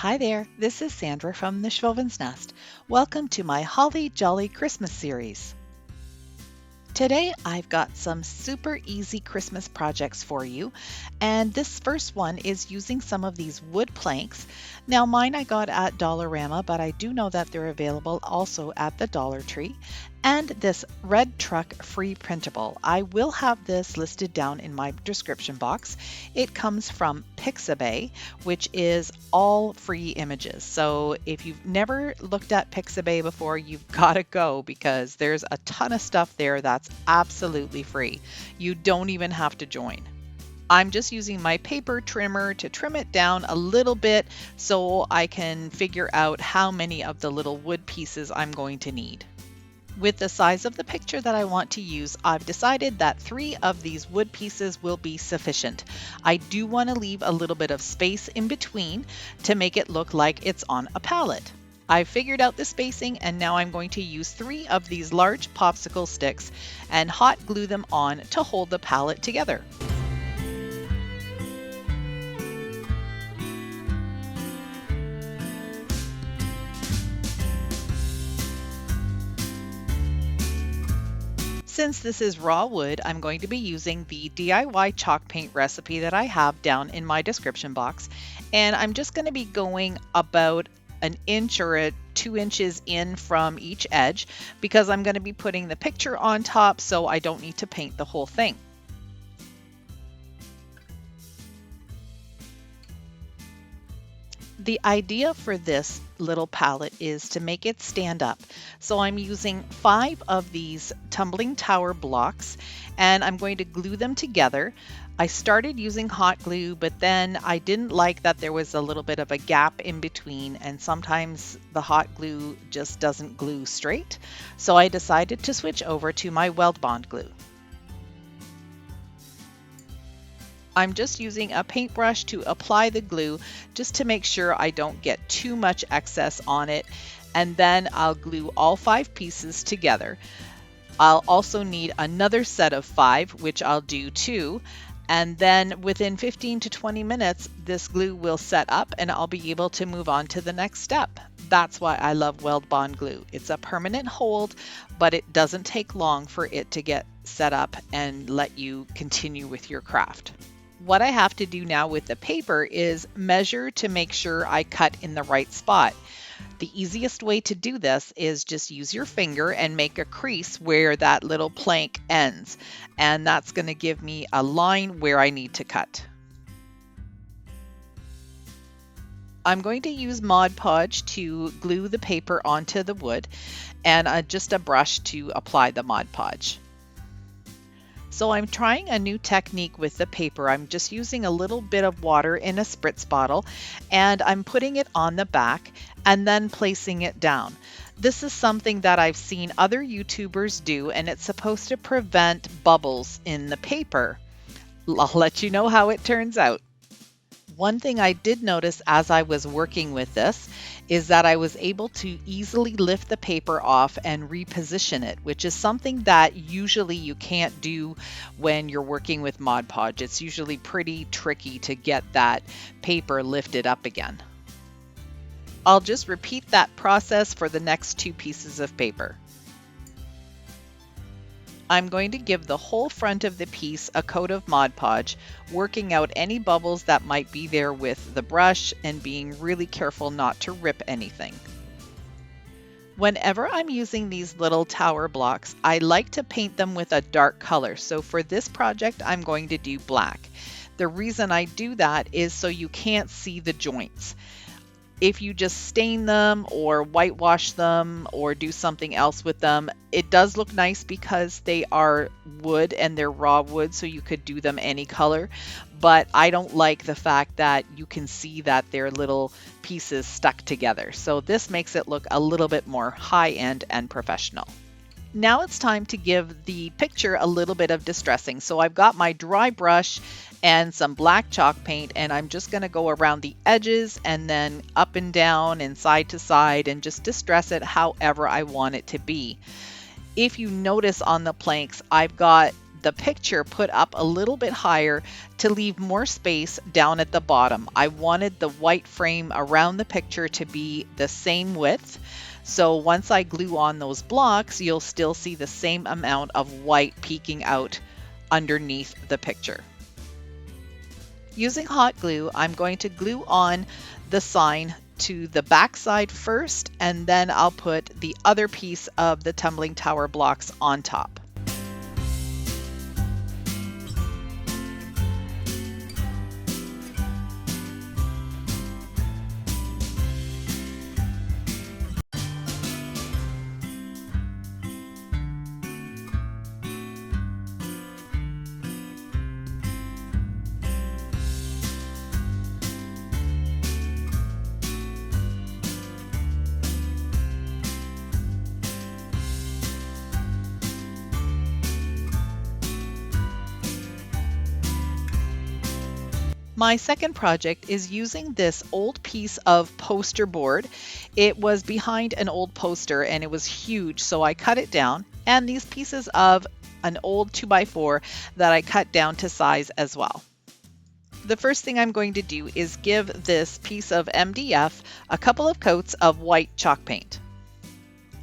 Hi there, this is Sandra from the Schwowin's Nest. Welcome to my Holly Jolly Christmas series. Today I've got some super easy Christmas projects for you, and this first one is using some of these wood planks. Now mine I got at Dollarama, but I do know that they're available also at the Dollar Tree. And this red truck free printable. I will have this listed down in my description box. It comes from Pixabay, which is all free images. So if you've never looked at Pixabay before, you've got to go because there's a ton of stuff there that's absolutely free. You don't even have to join. I'm just using my paper trimmer to trim it down a little bit so I can figure out how many of the little wood pieces I'm going to need. With the size of the picture that I want to use, I've decided that 3 of these wood pieces will be sufficient. I do want to leave a little bit of space in between to make it look like it's on a pallet. I've figured out the spacing and now I'm going to use 3 of these large popsicle sticks and hot glue them on to hold the pallet together. Since this is raw wood, I'm going to be using the DIY chalk paint recipe that I have down in my description box. And I'm just going to be going about an inch or 2 inches in from each edge because I'm going to be putting the picture on top, so I don't need to paint the whole thing. The idea for this little palette is to make it stand up. So I'm using 5 of these tumbling tower blocks and I'm going to glue them together. I started using hot glue, but then I didn't like that there was a little bit of a gap in between, and sometimes the hot glue just doesn't glue straight. So I decided to switch over to my weld bond glue. I'm just using a paintbrush to apply the glue just to make sure I don't get too much excess on it, and then I'll glue all 5 pieces together. I'll also need another set of 5, which I'll do too, and then within 15 to 20 minutes this glue will set up and I'll be able to move on to the next step. That's why I love weld bond glue. It's a permanent hold, but it doesn't take long for it to get set up and let you continue with your craft. What I have to do now with the paper is measure to make sure I cut in the right spot. The easiest way to do this is just use your finger and make a crease where that little plank ends, and that's going to give me a line where I need to cut. I'm going to use Mod Podge to glue the paper onto the wood and just a brush to apply the Mod Podge. So I'm trying a new technique with the paper. I'm just using a little bit of water in a spritz bottle and I'm putting it on the back and then placing it down. This is something that I've seen other YouTubers do, and it's supposed to prevent bubbles in the paper. I'll let you know how it turns out. One thing I did notice as I was working with this is that I was able to easily lift the paper off and reposition it, which is something that usually you can't do when you're working with Mod Podge. It's usually pretty tricky to get that paper lifted up again. I'll just repeat that process for the next 2 pieces of paper. I'm going to give the whole front of the piece a coat of Mod Podge, working out any bubbles that might be there with the brush and being really careful not to rip anything. Whenever I'm using these little tower blocks, I like to paint them with a dark color. So for this project, I'm going to do black. The reason I do that is so you can't see the joints. If you just stain them or whitewash them or do something else with them, it does look nice because they are wood and they're raw wood, so you could do them any color. But I don't like the fact that you can see that they're little pieces stuck together. So this makes it look a little bit more high-end and professional. Now it's time to give the picture a little bit of distressing. So I've got my dry brush and some black chalk paint, and I'm just going to go around the edges and then up and down and side to side and just distress it however I want it to be. If you notice on the planks, I've got the picture put up a little bit higher to leave more space down at the bottom. I wanted the white frame around the picture to be the same width. So once I glue on those blocks, you'll still see the same amount of white peeking out underneath the picture. Using hot glue, I'm going to glue on the sign to the back side first, and then I'll put the other piece of the tumbling tower blocks on top. My second project is using this old piece of poster board. It was behind an old poster and it was huge, so I cut it down, and these pieces of an old 2x4 that I cut down to size as well. The first thing I'm going to do is give this piece of MDF a couple of coats of white chalk paint.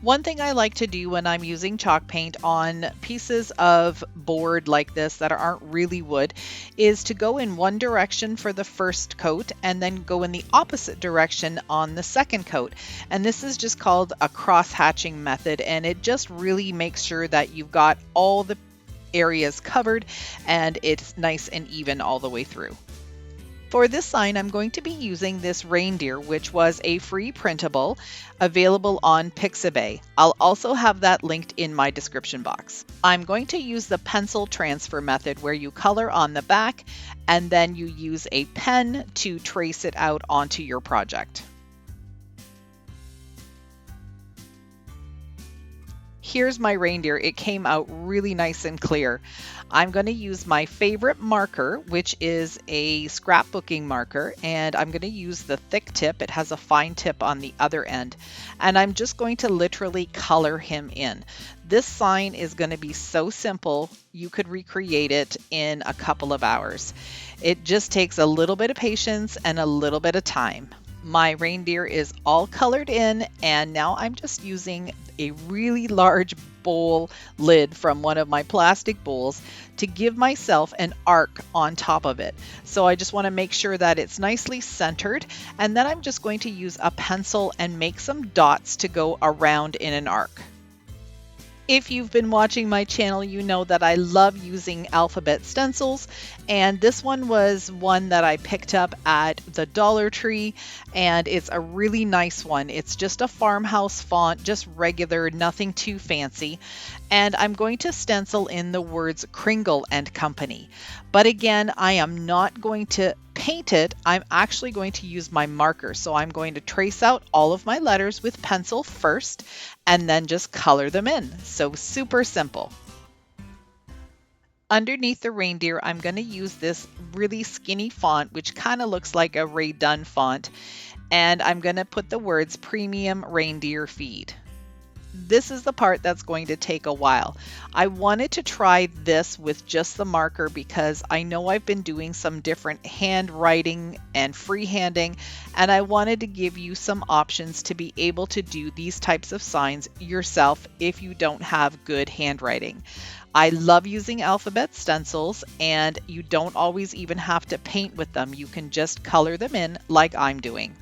One thing I like to do when I'm using chalk paint on pieces of board like this that aren't really wood is to go in one direction for the first coat and then go in the opposite direction on the second coat. And this is just called a cross-hatching method, and it just really makes sure that you've got all the areas covered and it's nice and even all the way through. For this sign, I'm going to be using this reindeer, which was a free printable available on Pixabay. I'll also have that linked in my description box. I'm going to use the pencil transfer method where you color on the back and then you use a pen to trace it out onto your project. Here's my reindeer. It came out really nice and clear. I'm going to use my favorite marker, which is a scrapbooking marker, and I'm going to use the thick tip. It has a fine tip on the other end, and I'm just going to literally color him in. This sign is going to be so simple, you could recreate it in a couple of hours. It just takes a little bit of patience and a little bit of time. My reindeer is all colored in, and now I'm just using a really large bowl lid from one of my plastic bowls to give myself an arc on top of it. So I just want to make sure that it's nicely centered, and then I'm just going to use a pencil and make some dots to go around in an arc. If you've been watching my channel, you know that I love using alphabet stencils, and this one was one that I picked up at the Dollar Tree, and it's a really nice one. It's just a Farmhouse font, just regular, nothing too fancy, and I'm going to stencil in the words Kringle and Company. But again, I am not going to paint it. I'm actually going to use my marker. So I'm going to trace out all of my letters with pencil first and then just color them in. So super simple. Underneath the reindeer, I'm going to use this really skinny font, which kind of looks like a Ray Dunn font. And I'm going to put the words Premium Reindeer Feed. This is the part that's going to take a while. I wanted to try this with just the marker because I know I've been doing some different handwriting and freehanding, and I wanted to give you some options to be able to do these types of signs yourself if you don't have good handwriting. I love using alphabet stencils, and you don't always even have to paint with them. You can just color them in like I'm doing.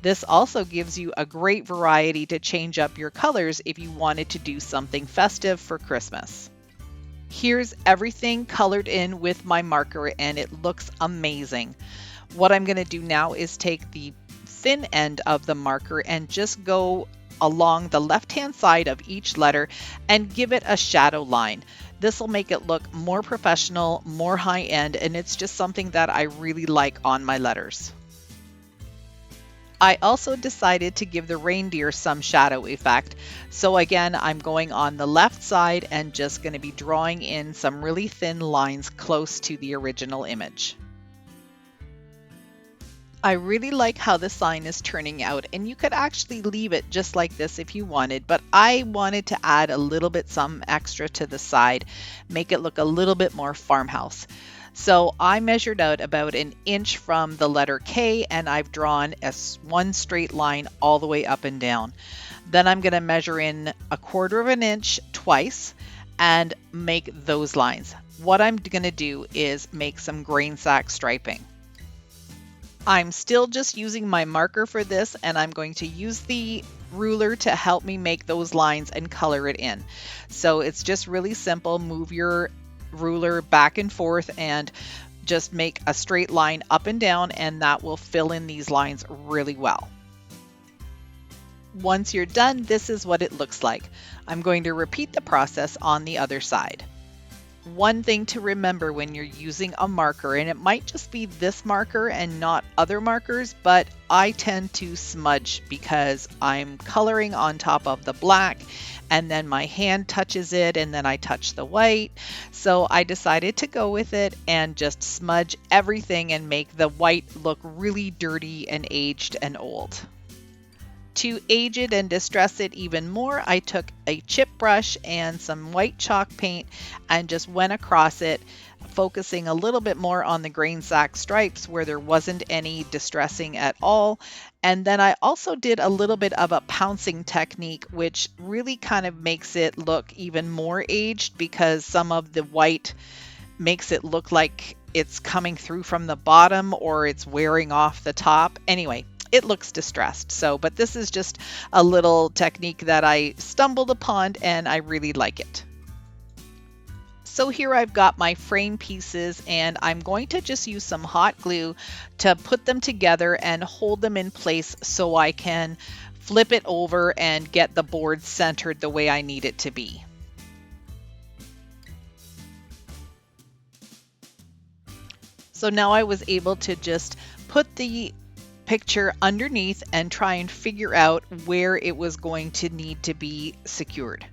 This also gives you a great variety to change up your colors if you wanted to do something festive for Christmas. Here's everything colored in with my marker, and it looks amazing. What I'm going to do now is take the thin end of the marker and just go along the left-hand side of each letter and give it a shadow line. This will make it look more professional, more high-end, and it's just something that I really like on my letters. I also decided to give the reindeer some shadow effect. So again, I'm going on the left side and just going to be drawing in some really thin lines close to the original image. I really like how the sign is turning out, and you could actually leave it just like this if you wanted, but I wanted to add a little bit some extra to the side, make it look a little bit more farmhouse. So I measured out about an inch from the letter K, and I've drawn one straight line all the way up and down. Then I'm going to measure in 1/4 of an inch twice and make those lines. What I'm going to do is make some grain sack striping. I'm still just using my marker for this, and I'm going to use the ruler to help me make those lines and color it in. So it's just really simple. Move your ruler back and forth and just make a straight line up and down, and that will fill in these lines really well. Once you're done, this is what it looks like. I'm going to repeat the process on the other side. One thing to remember when you're using a marker, and it might just be this marker and not other markers, but I tend to smudge because I'm coloring on top of the black and then my hand touches it and then I touch the white. So I decided to go with it and just smudge everything and make the white look really dirty and aged and old. To age it and distress it even more, I took a chip brush and some white chalk paint and just went across it, focusing a little bit more on the grain sack stripes where there wasn't any distressing at all. And then I also did a little bit of a pouncing technique, which really kind of makes it look even more aged because some of the white makes it look like it's coming through from the bottom or it's wearing off the top. Anyway, it looks distressed. But this is just a little technique that I stumbled upon and I really like it. So here I've got my frame pieces, and I'm going to just use some hot glue to put them together and hold them in place so I can flip it over and get the board centered the way I need it to be. So now I was able to just put the picture underneath and try and figure out where it was going to need to be secured.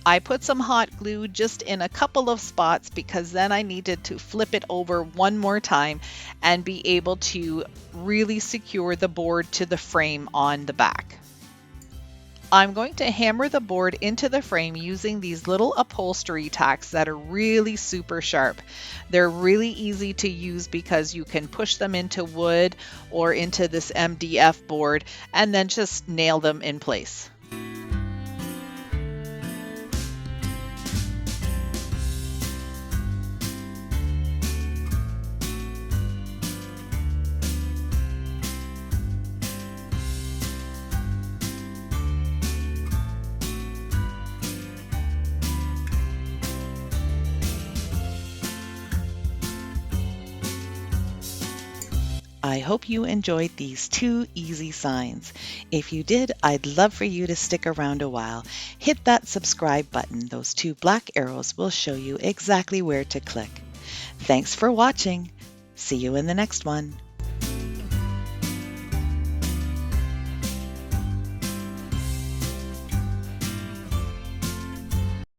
I put some hot glue just in a couple of spots because then I needed to flip it over one more time and be able to really secure the board to the frame on the back. I'm going to hammer the board into the frame using these little upholstery tacks that are really super sharp. They're really easy to use because you can push them into wood or into this MDF board and then just nail them in place. I hope you enjoyed these 2 easy signs. If you did, I'd love for you to stick around a while. Hit that subscribe button. Those 2 black arrows will show you exactly where to click. Thanks for watching. See you in the next one.